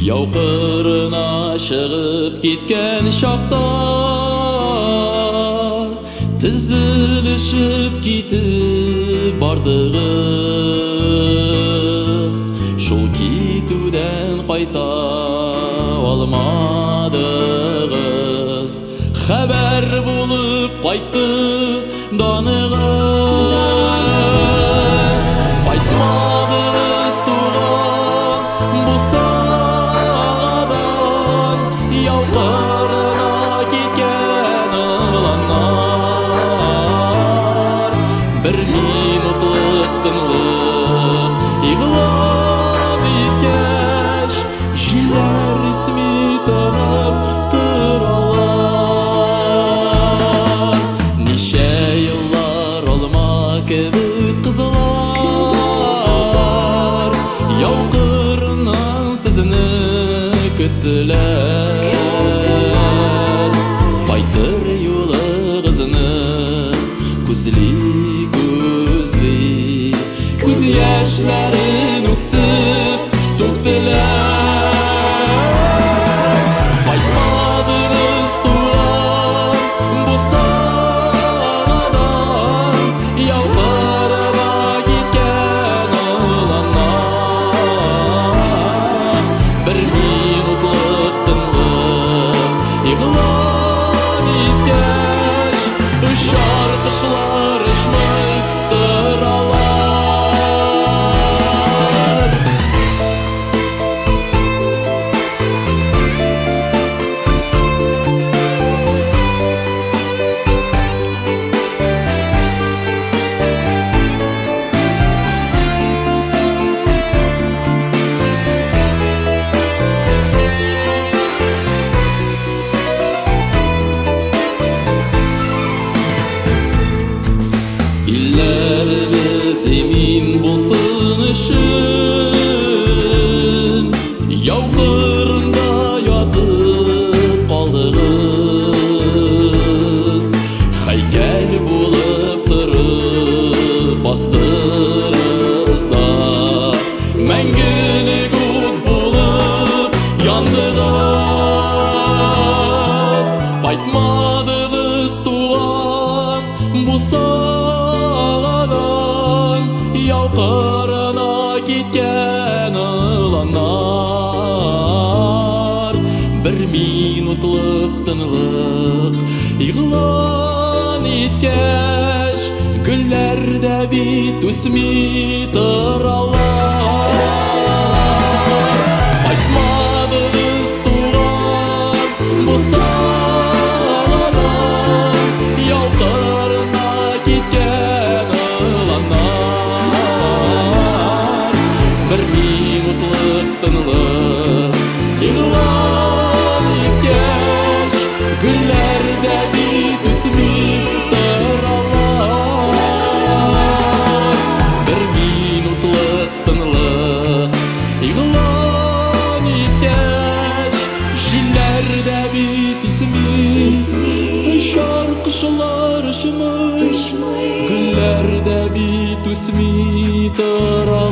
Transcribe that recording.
Яукырына шығып кеткен шақта тізілішіп кетіп бардығыз. Шул кетуден қайта алмадығыз. Хәбәр болып қайтты данығыз. Қайтмадыңыз туған бұсадан, яуқырына кеткен ұланар. Бір минутлық тынлық иғлап еткеш, жилер ресми тынып тұралар. Неше йыллар алма кебек қызылар, яуқырынан сізіні күттілер. Қайтыр юлы қызыны күзли, күз яшьләрен үксіп төктелер. Қайтмадыңыз туған бұсадан, яуқырына кеткен ұланар. Бір минутлық тынлық иғлап еткеш, ұшар құшылар ұшмай тұралар. Илләрбез емин болсын үшін, яуқырында ятып қалдығыз. Хайкәл болып тұрып астырызда, мәңгілік от болып яндығыз. Қайтмадыңыз туған бұсадан, яуқырына кеткен ұланар. Бір минутлық тынлық иғлан еткеш, гүлләрдә бит үсми тұралар. Қайтмадыңыз туған бұсадан, яуқырына кеткен ұланар. Бір минутлық тынлық иғлан еткеш, гүлләрдә бит үсми тұралар. Бір минутлық тынлық иғлан еткеш, жиләрдә бит үсми, ұшар құшылар ұшмай, гүлләрдә бит үсми тұралар.